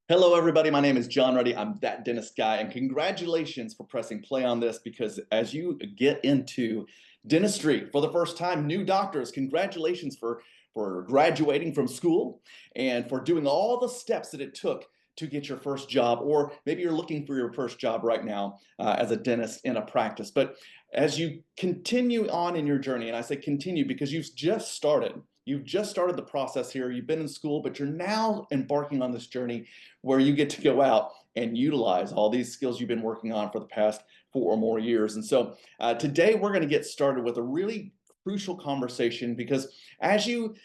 Hello, everybody. My name is John Ruddy. I'm that dentist guy, and congratulations for pressing play on this because as you get into dentistry for the first time, new doctors, congratulations for graduating from school and for doing all the steps that it took to get your first job, or maybe you're looking for your first job right now as a dentist in a practice. But as you continue on in your journey, and I say continue because you've just started the process here. You've been in school, but you're now embarking on this journey where you get to go out and utilize all these skills you've been working on for the past 4 or more years. And so today we're going to get started with a really crucial conversation because as you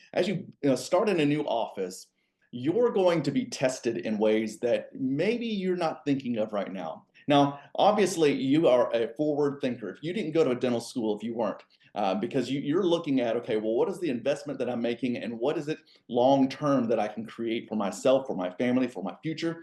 start in a new office, you're going to be tested in ways that maybe you're not thinking of right now. Now, obviously, you are a forward thinker. If you didn't go to a dental school, if you weren't, because you're looking at, okay, well, what is the investment that I'm making and what is it long term that I can create for myself, for my family, for my future?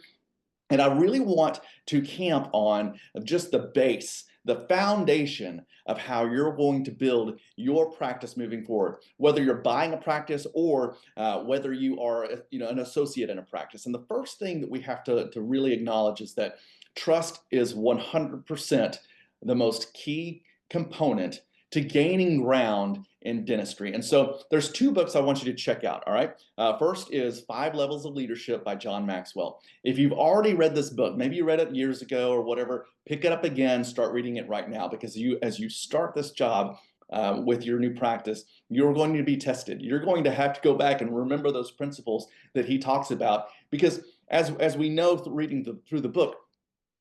And I really want to camp on just the base, the foundation of how you're going to build your practice moving forward, whether you're buying a practice or whether you are an associate in a practice. And the first thing that we have to really acknowledge is that trust is 100% the most key component to gaining ground in dentistry. And so there's two books I want you to check out. All right. First is Five Levels of Leadership by John Maxwell. If you've already read this book, maybe you read it years ago or whatever, pick it up again, start reading it right now because as you start this job with your new practice, you're going to be tested. You're going to have to go back and remember those principles that he talks about because as we know reading through the book,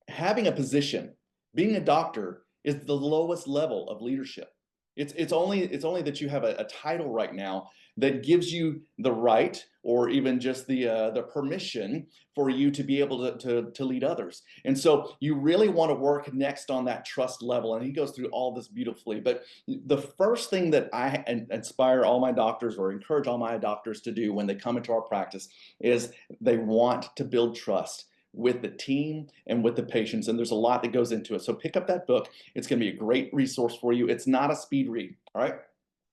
having a position, being a doctor is the lowest level of leadership. It's only that you have a title right now that gives you the right or even just the permission for you to be able to lead others. And so you really want to work next on that trust level. And he goes through all this beautifully. But the first thing that I inspire all my doctors or encourage all my doctors to do when they come into our practice is they want to build trust with the team and with the patients. And there's a lot that goes into it. So pick up that book. It's going to be a great resource for you. It's not a speed read. All right.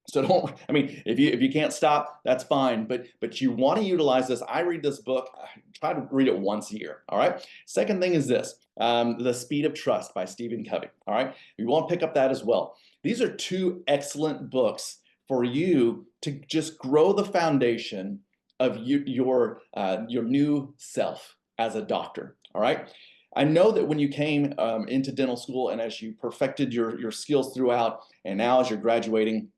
So don't, I mean, if you can't stop, that's fine. But you want to utilize this. I read this book, I try to read it once a year. All right. Second thing is this, The Speed of Trust by Stephen Covey. All right. You want to pick up that as well. These are two excellent books for you to just grow the foundation of your new self as a doctor. All right. I know that when you came into dental school and as you perfected your skills throughout, and now as you're graduating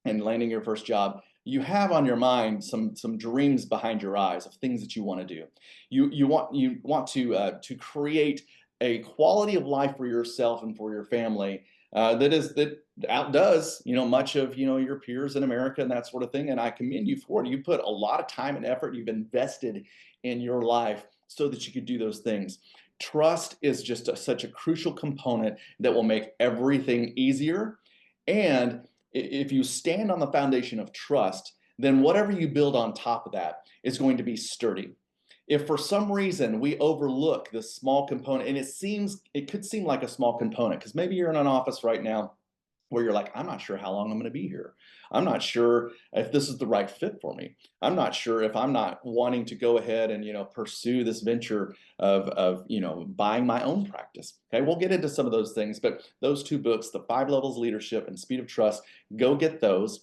and landing your first job, you have on your mind some dreams behind your eyes of things that you want to do. You want to create a quality of life for yourself and for your family that outdoes much of your peers in America and that sort of thing. And I commend you for it. You put a lot of time and effort. You've invested in your life so that you could do those things. Trust is just such a crucial component that will make everything easier. And if you stand on the foundation of trust, then whatever you build on top of that is going to be sturdy. If for some reason we overlook this small component, and it could seem like a small component, because maybe you're in an office right now where you're like, I'm not sure how long I'm going to be here. I'm not sure if this is the right fit for me. I'm not sure if I'm not wanting to go ahead and pursue this venture of buying my own practice. Okay, we'll get into some of those things, but those two books, The Five Levels of Leadership and Speed of Trust, go get those,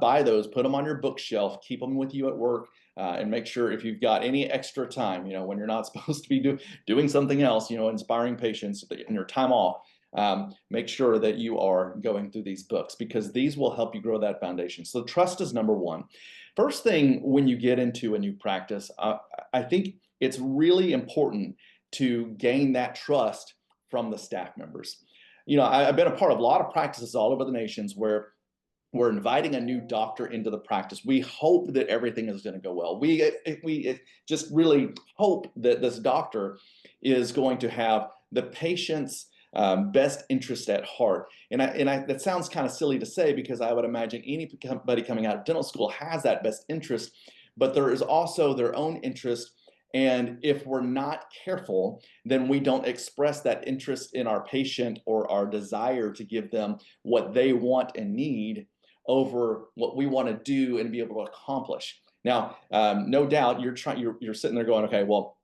buy those, put them on your bookshelf, keep them with you at work. And make sure if you've got any extra time, when you're not supposed to be doing something else, inspiring patients in your time off, make sure that you are going through these books because these will help you grow that foundation. So trust is number one. First thing when you get into a new practice, I think it's really important to gain that trust from the staff members. I've been a part of a lot of practices all over the nations where we're inviting a new doctor into the practice. We hope that everything is going to go well. We just really hope that this doctor is going to have the patient's best interest at heart. And that sounds kind of silly to say because I would imagine anybody coming out of dental school has that best interest, but there is also their own interest. And if we're not careful, then we don't express that interest in our patient or our desire to give them what they want and need over what we want to do and be able to accomplish. Now, no doubt you're sitting there going, okay, well,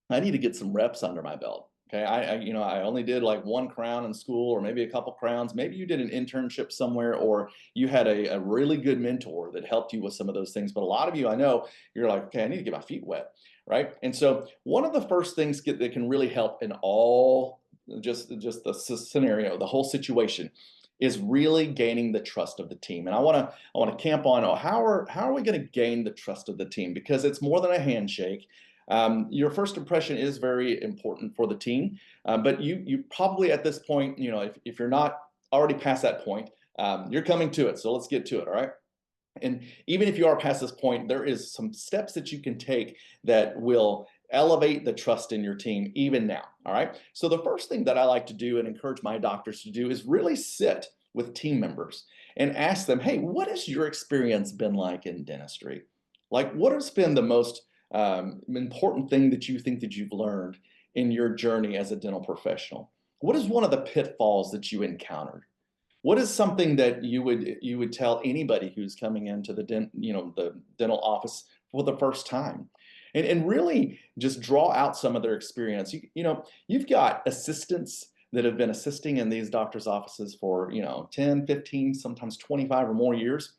I need to get some reps under my belt. Okay, I only did like one crown in school, or maybe a couple crowns. Maybe you did an internship somewhere, or you had a really good mentor that helped you with some of those things. But a lot of you, I know, you're like, okay, I need to get my feet wet, right? And so one of the first things that can really help in all just the scenario, the whole situation, is really gaining the trust of the team. And I want to camp on, oh, how are we going to gain the trust of the team? Because it's more than a handshake. Your first impression is very important for the team, but you probably at this point, if you're not already past that point, you're coming to it. So let's get to it. All right. And even if you are past this point, there is some steps that you can take that will elevate the trust in your team even now. All right. So the first thing that I like to do and encourage my doctors to do is really sit with team members and ask them, hey, what has your experience been like in dentistry? Like, what has been the most important thing that you think that you've learned in your journey as a dental professional? What is one of the pitfalls that you encountered? What is something that you would tell anybody who's coming into the dental office for the first time? And really just draw out some of their experience. You've got assistants that have been assisting in these doctors' offices for 10, 15, sometimes 25 or more years.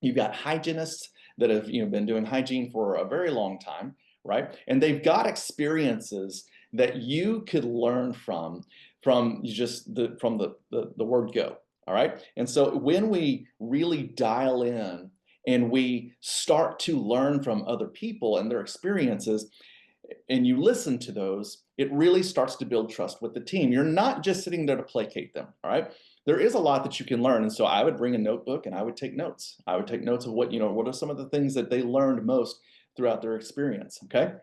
You've got hygienists that have been doing hygiene for a very long time, right? And they've got experiences that you could learn from just the word go. All right. And so when we really dial in and we start to learn from other people and their experiences, and you listen to those, it really starts to build trust with the team. You're not just sitting there to placate them. All right. There is a lot that you can learn. And so I would bring a notebook and I would take notes. I would take notes of what are some of the things that they learned most throughout their experience. Okay.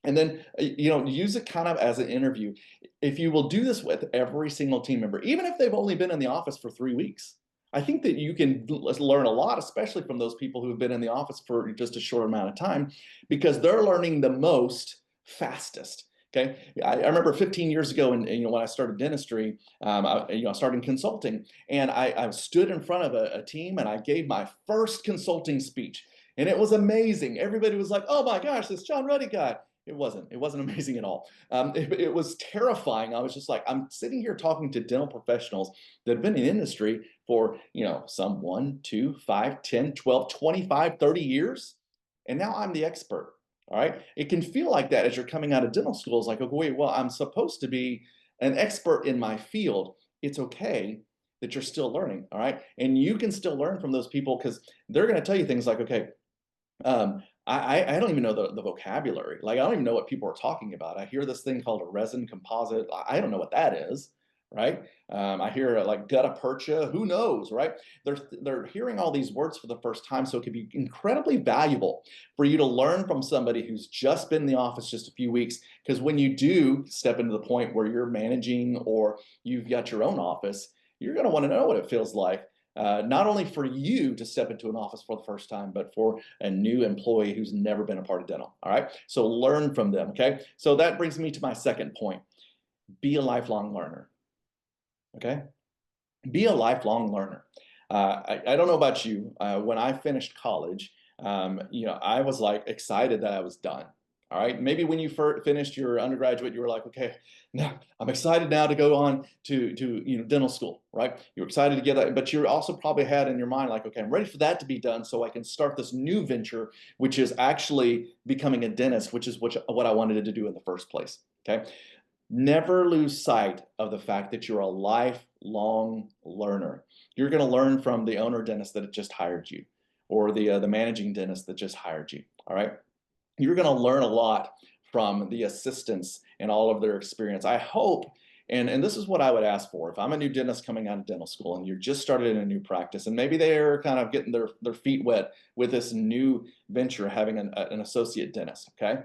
And then, use it kind of as an interview. If you will do this with every single team member, even if they've only been in the office for 3 weeks, I think that you can learn a lot, especially from those people who have been in the office for just a short amount of time, because they're learning the most fastest. Okay, I remember 15 years ago, and when I started dentistry, I started in consulting, and I stood in front of a team, and I gave my first consulting speech, and it was amazing. Everybody was like, "Oh my gosh, this John Ruddy guy." It wasn't. It wasn't amazing at all. It was terrifying. I was just like, I'm sitting here talking to dental professionals that have been in the industry for, some 1, 2, 5, 10, 12, 25, 30 years. And now I'm the expert. All right. It can feel like that as you're coming out of dental school. It's like, okay, wait, well, I'm supposed to be an expert in my field. It's okay that you're still learning. All right. And you can still learn from those people because they're going to tell you things like, okay, I don't even know the vocabulary. Like, I don't even know what people are talking about. I hear this thing called a resin composite. I don't know what that is, right? I hear like gutta percha. Who knows, right? They're hearing all these words for the first time, so it could be incredibly valuable for you to learn from somebody who's just been in the office just a few weeks. Because when you do step into the point where you're managing or you've got your own office, you're going to want to know what it feels like, not only for you to step into an office for the first time, but for a new employee who's never been a part of dental. All right. So learn from them. Okay. So that brings me to my second point: be a lifelong learner. Okay. Be a lifelong learner. I don't know about you. When I finished college, I was like excited that I was done. All right. Maybe when you finished your undergraduate, you were like, okay, now I'm excited now to go on to dental school, right? You're excited to get that, but you also probably had in your mind like, okay, I'm ready for that to be done, so I can start this new venture, which is actually becoming a dentist, which is what I wanted to do in the first place. Okay. Never lose sight of the fact that you're a lifelong learner. You're going to learn from the owner dentist that just hired you, or the managing dentist that just hired you. All right. You're going to learn a lot from the assistants and all of their experience. I hope, and this is what I would ask for. If I'm a new dentist coming out of dental school and you're just started in a new practice, and maybe they're kind of getting their feet wet with this new venture, having an associate dentist, okay?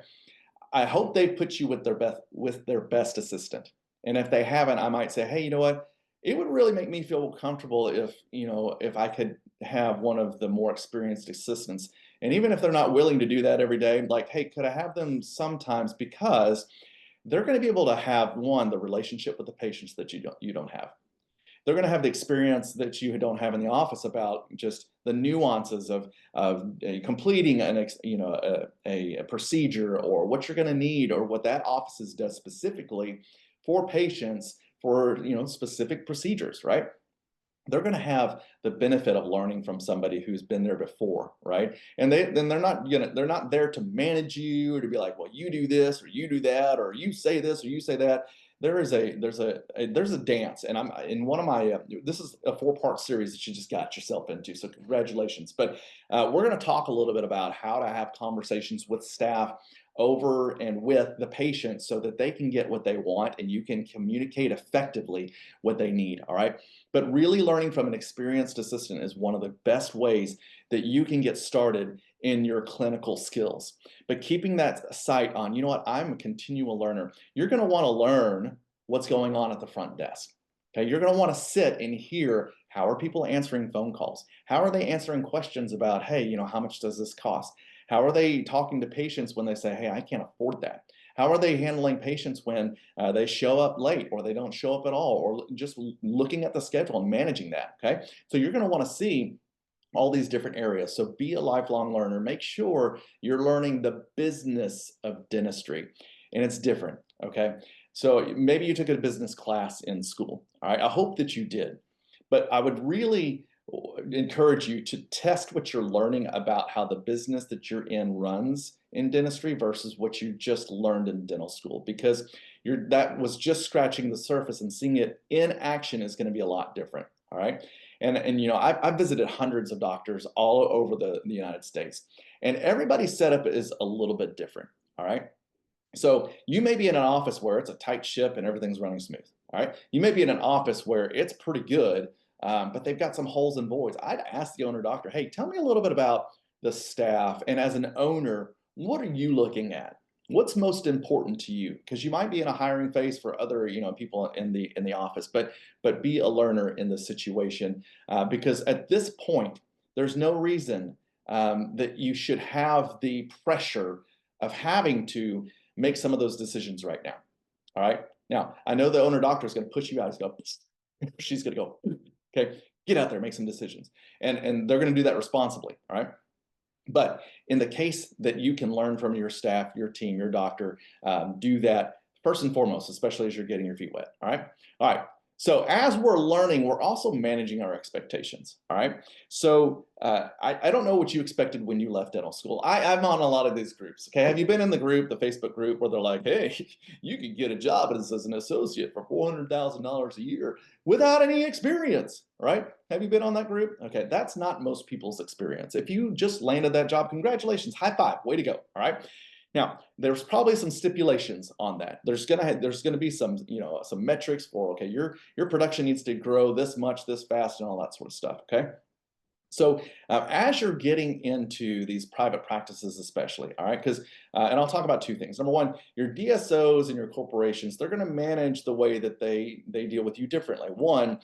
I hope they put you with their best assistant. And if they haven't, I might say, hey, you know what? It would really make me feel comfortable if I could have one of the more experienced assistants. And even if they're not willing to do that every day, like, hey, could I have them sometimes? Because they're going to be able to have, one, the relationship with the patients that you don't have. They're going to have the experience that you don't have in the office about just the nuances of completing a procedure, or what you're going to need, or what that office does specifically for patients for specific procedures, right? They're going to have the benefit of learning from somebody who's been there before, right? And they're not there to manage you, or to be like, well, you do this or you do that, or you say this or you say that. There's a dance, and I'm in one of my this is a 4-part series that you just got yourself into, so congratulations. But we're going to talk a little bit about how to have conversations with staff over and with the patient, so that they can get what they want and you can communicate effectively what they need. All right. But really learning from an experienced assistant is one of the best ways that you can get started in your clinical skills. But keeping that sight on, you know what, I'm a continual learner. You're going to want to learn what's going on at the front desk. Okay, you're going to want to sit and hear, how are people answering phone calls? How are they answering questions about, hey, how much does this cost? How are they talking to patients when they say, hey, I can't afford that? How are they handling patients when they show up late, or they don't show up at all, or just looking at the schedule and managing that, okay? So you're going to want to see all these different areas. So be a lifelong learner. Make sure you're learning the business of dentistry, and it's different, okay? So maybe you took a business class in school, all right? I hope that you did, but I would really encourage you to test what you're learning about how the business that you're in runs in dentistry versus what you just learned in dental school, because that was just scratching the surface, and seeing it in action is going to be a lot different. All right. And I've visited hundreds of doctors all over the United States, and everybody's setup is a little bit different. All right. So you may be in an office where it's a tight ship and everything's running smooth. All right. You may be in an office where it's pretty good, but they've got some holes and voids. I'd ask the owner doctor, hey, tell me a little bit about the staff. And as an owner, what are you looking at? What's most important to you? Because you might be in a hiring phase for other people in the office, but be a learner in the situation, because at this point, there's no reason that you should have the pressure of having to make some of those decisions right now. All right. Now, I know the owner doctor is going to push you out. She's going to go, okay, get out there, make some decisions. And they're going to do that responsibly. All right. But in the case that you can learn from your staff, your team, your doctor, do that first and foremost, especially as you're getting your feet wet. All right. All right. So as we're learning, we're also managing our expectations. All right. So I don't know what you expected when you left dental school. I'm on a lot of these groups. Okay. Have you been in the group, the Facebook group, where they're like, hey, you could get a job as an associate for $400,000 a year without any experience, right? Have you been on that group? Okay. That's not most people's experience. If you just landed that job, congratulations, high five, way to go. All right. Now, there's probably some stipulations on that. There's gonna be some some metrics for, okay, your production needs to grow this much, this fast, and all that sort of stuff. Okay. So as you're getting into these private practices, especially, all right, because and I'll talk about two things. Number one, your DSOs and your corporations, they're going to manage the way that they deal with you differently. One,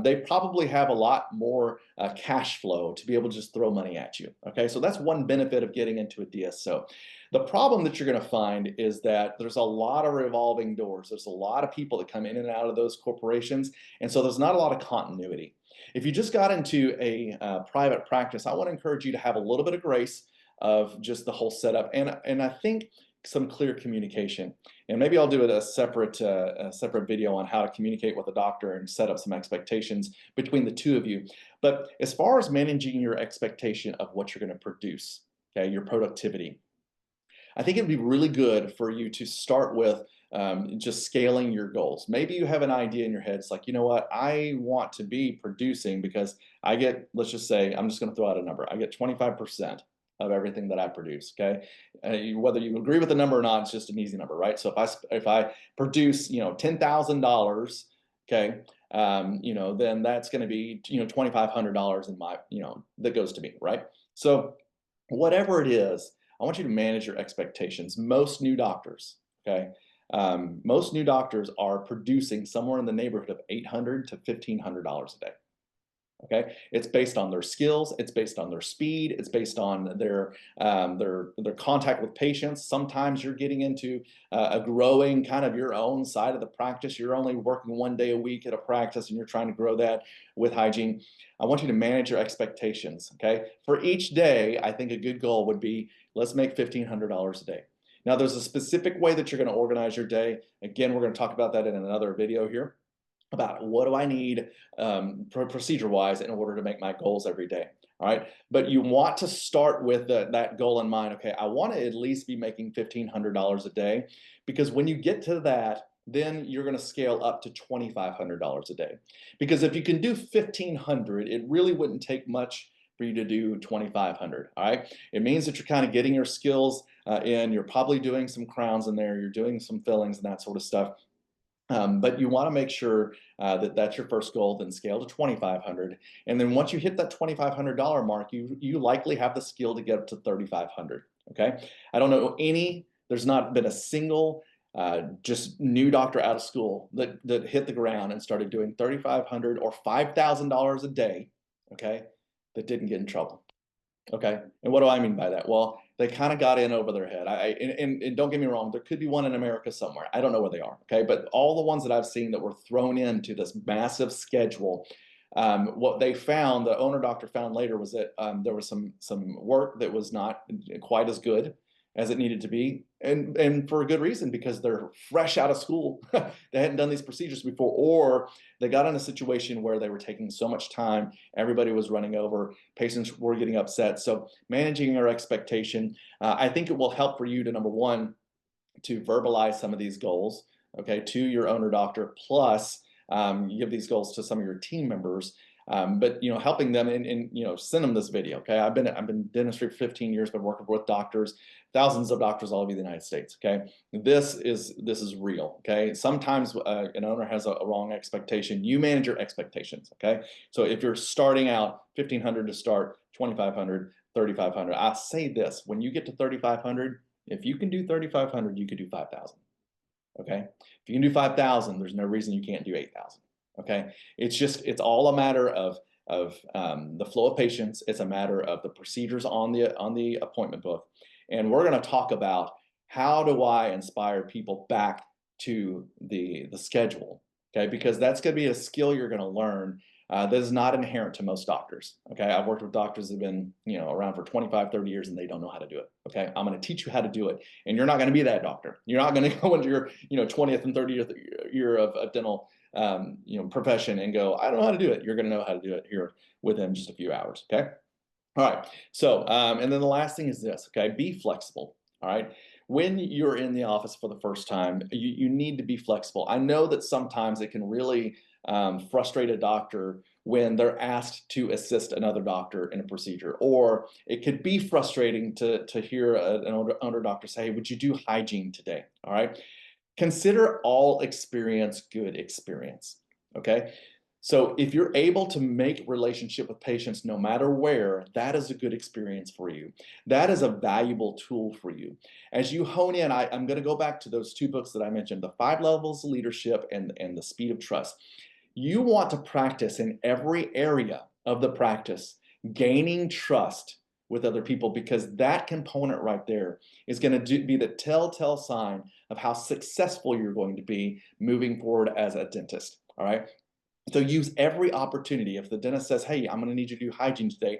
they probably have a lot more cash flow to be able to just throw money at you. Okay, so that's one benefit of getting into a DSO. The problem that you're going to find is that there's a lot of revolving doors. There's a lot of people that come in and out of those corporations, and so there's not a lot of continuity. If you just got into a private practice, I want to encourage you to have a little bit of grace of just the whole setup, and I think some clear communication. And maybe I'll do a separate video on how to communicate with a doctor and set up some expectations between the two of you. But as far as managing your expectation of what you're going to produce, okay, your productivity, I think it'd be really good for you to start with just scaling your goals. Maybe you have an idea in your head. It's like, you know what, I want to be producing because I get, let's just say, I'm just going to throw out a number. I get 25% of everything that I produce. Okay, whether you agree with the number or not, it's just an easy number, right? So if I produce, $10,000, okay, then that's going to be $2,500 in my, that goes to me, right? So whatever it is, I want you to manage your expectations. Most new doctors, okay, most new doctors are producing somewhere in the neighborhood of $800 to $1,500 a day. Okay, it's based on their skills, it's based on their speed, it's based on their contact with patients. Sometimes you're getting into a growing kind of your own side of the practice. You're only working 1 day a week at a practice, and you're trying to grow that with hygiene. I want you to manage your expectations. Okay, for each day, I think a good goal would be, let's make $1,500 a day. Now, there's a specific way that you're going to organize your day. Again, we're going to talk about that in another video here, about what do I need procedure-wise in order to make my goals every day. All right, but you want to start with that goal in mind. Okay, I want to at least be making $1,500 a day, because when you get to that, then you're going to scale up to $2,500 a day. Because if you can do 1,500, it really wouldn't take much for you to do 2,500. All right, it means that you're kind of getting your skills in. You're probably doing some crowns in there. You're doing some fillings and that sort of stuff. But you want to make sure that that's your first goal, then scale to 2,500. And then once you hit that $2,500 mark, you likely have the skill to get up to 3,500. Okay. I don't know there's not been a single just new doctor out of school that hit the ground and started doing 3,500 or $5,000 a day. Okay. That didn't get in trouble. Okay, and what do I mean by that? Well, they kind of got in over their head. And don't get me wrong, there could be one in America somewhere. I don't know where they are. Okay, but all the ones that I've seen that were thrown into this massive schedule, what they found, the owner doctor found later, was that there was some work that was not quite as good as it needed to be, and for a good reason, because they're fresh out of school. They hadn't done these procedures before, or they got in a situation where they were taking so much time, everybody was running over, patients were getting upset. So managing your expectation, I think it will help for you to, number one, to verbalize some of these goals, okay, to your owner doctor, plus you give these goals to some of your team members. But helping them and send them this video. Okay, I've been in dentistry for 15 years, been working with doctors, thousands of doctors all over the United States. Okay, this is real. Okay, sometimes an owner has a wrong expectation. You manage your expectations. Okay, so if you're starting out 1,500 to start, 2,500, 3,500. I say this: when you get to 3,500, if you can do 3,500, you could do 5,000. Okay, if you can do 5,000, there's no reason you can't do 8,000. Okay, it's all a matter of the flow of patients. It's a matter of the procedures on the appointment book, and we're going to talk about how do I inspire people back to the schedule. Okay, because that's going to be a skill you're going to learn that is not inherent to most doctors. Okay, I've worked with doctors that have been around for 25, 30 years, and they don't know how to do it. Okay, I'm going to teach you how to do it, and you're not going to be that doctor. You're not going to go into your 20th and 30th year of dental profession and go, I don't know how to do it. You're going to know how to do it here within just a few hours. Okay. All right. So, and then the last thing is this. Okay. Be flexible. All right. When you're in the office for the first time, you need to be flexible. I know that sometimes it can really frustrate a doctor when they're asked to assist another doctor in a procedure, or it could be frustrating to hear an older doctor say, hey, would you do hygiene today? All right. Consider all experience good experience. Okay. So if you're able to make relationship with patients no matter where, that is a good experience for you. That is a valuable tool for you. As you hone in, I'm going to go back to those two books that I mentioned, The 5 Levels of Leadership and The Speed of Trust. You want to practice in every area of the practice, gaining trust with other people, because that component right there is going to be the telltale sign of how successful you're going to be moving forward as a dentist. All right. So use every opportunity. If the dentist says, hey, I'm going to need you to do hygiene today,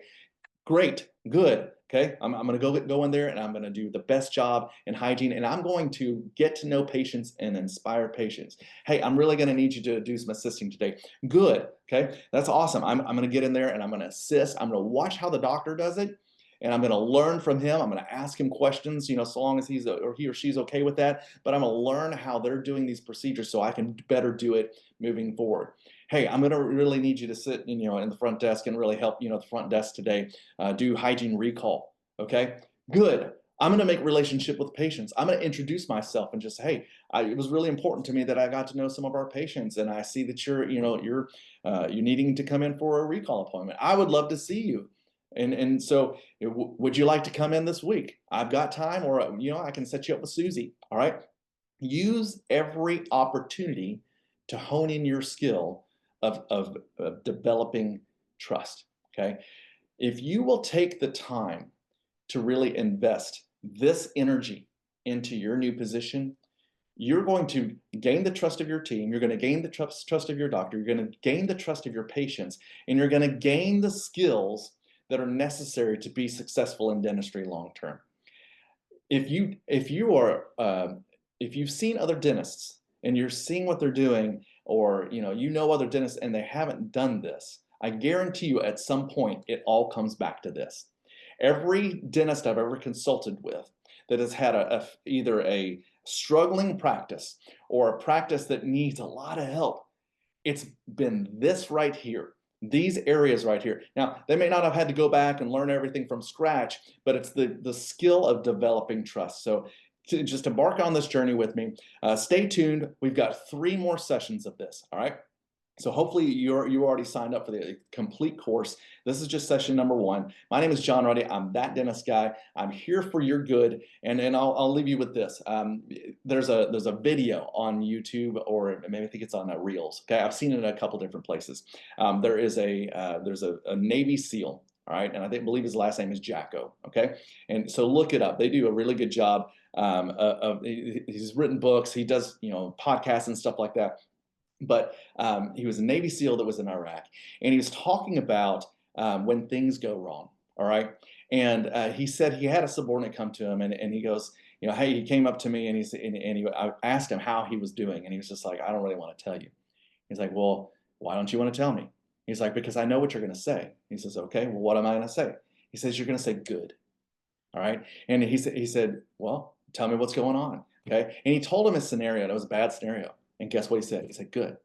great, good. Okay, I'm going to go in there and I'm going to do the best job in hygiene, and I'm going to get to know patients and inspire patients. Hey, I'm really going to need you to do some assisting today. Good. Okay, that's awesome. I'm going to get in there and I'm going to assist. I'm going to watch how the doctor does it, and I'm going to learn from him. I'm going to ask him questions, so long as he or she's okay with that. But I'm going to learn how they're doing these procedures so I can better do it moving forward. Hey, I'm going to really need you to sit, in the front desk and really help, the front desk today do hygiene recall. Okay, good. I'm going to make relationship with patients. I'm going to introduce myself and just say, hey, it was really important to me that I got to know some of our patients, and I see that you're needing to come in for a recall appointment. I would love to see you. And so would you like to come in this week? I've got time, or I can set you up with Susie. All right. Use every opportunity to hone in your skill of developing trust, okay? If you will take the time to really invest this energy into your new position, you're going to gain the trust of your team, you're going to gain the trust of your doctor, you're going to gain the trust of your patients, and you're going to gain the skills that are necessary to be successful in dentistry long term. If you've seen other dentists and you're seeing what they're doing, or you know other dentists and they haven't done this, I guarantee you at some point it all comes back to this. Every dentist I've ever consulted with that has had either a struggling practice or a practice that needs a lot of help, it's been this right here, these areas right here. Now, they may not have had to go back and learn everything from scratch, but it's the skill of developing trust. So just embark on this journey with me. Stay tuned. We've got 3 more sessions of this, all right? So hopefully you already signed up for the complete course. This is just session number 1. My name is John Ruddy. I'm that dentist guy. I'm here for your good. And I'll leave you with this. There's a video on YouTube, or maybe I think it's on Reels. Okay, I've seen it in a couple different places. There's a Navy SEAL. All right, and believe his last name is Jacko. Okay, and so look it up. They do a really good job. He's written books. He does podcasts and stuff like that. But he was a Navy SEAL that was in Iraq, and he was talking about when things go wrong, all right? And he said he had a subordinate come to him, and he goes, hey, he came up to me, and I asked him how he was doing, and he was just like, I don't really want to tell you. He's like, well, why don't you want to tell me? He's like, because I know what you're going to say. He says, okay, well, what am I going to say? He says, you're going to say good, all right? And he said, well, tell me what's going on, okay? And he told him a scenario, and it was a bad scenario. And guess what he said? He said, good.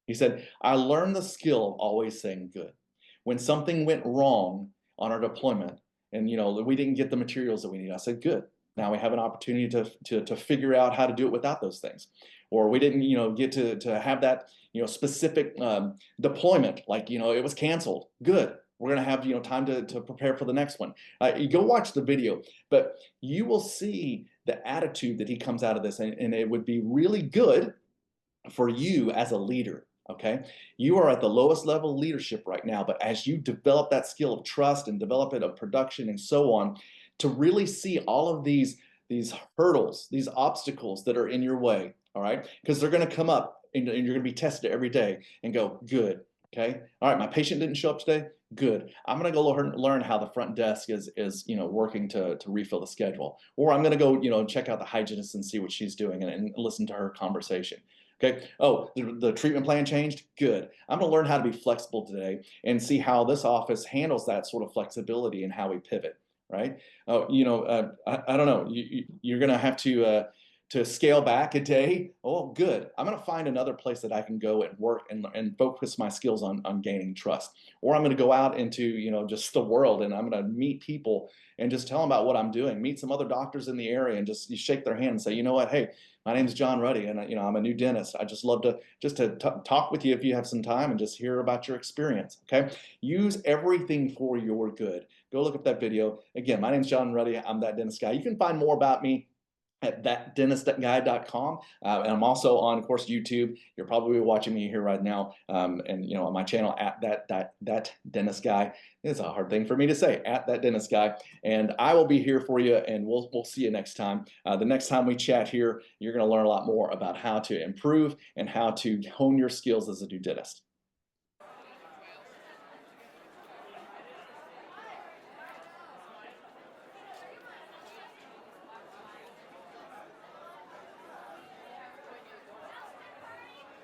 He said, I learned the skill of always saying good. When something went wrong on our deployment and we didn't get the materials that we need, I said, good. Now we have an opportunity to figure out how to do it without those things. Or we didn't get to have that specific deployment, like it was canceled. Good. We're going to have time to prepare for the next one. You go watch the video, but you will see the attitude that he comes out of this, and it would be really good for you as a leader, okay? You are at the lowest level of leadership right now, but as you develop that skill of trust and develop it of production and so on, to really see all of these hurdles, these obstacles that are in your way, all right? Because they're going to come up, and you're going to be tested every day and go, good, okay? All right, my patient didn't show up today. Good. I'm going to go learn how the front desk is working to refill the schedule. Or I'm going to go check out the hygienist and see what she's doing and listen to her conversation. Okay. Oh, the treatment plan changed? Good. I'm going to learn how to be flexible today and see how this office handles that sort of flexibility and how we pivot, right? Oh, I don't know. You're going to have to scale back a day. Oh, good. I'm going to find another place that I can go and work and focus my skills on gaining trust. Or I'm going to go out into just the world, and I'm going to meet people and just tell them about what I'm doing. Meet some other doctors in the area and just shake their hand and say, you know what, hey, my name is John Ruddy, and I'm a new dentist. I just love to talk with you if you have some time and just hear about your experience. Okay, use everything for your good. Go look up that video. Again, my name is John Ruddy. I'm that dentist guy. You can find more about me at thatdentistguy.com. And I'm also on, of course, YouTube. You're probably watching me here right now. And on my channel at that dentist guy. It's a hard thing for me to say, at that dentist guy. And I will be here for you, and we'll see you next time. The next time we chat here, you're going to learn a lot more about how to improve and how to hone your skills as a new dentist.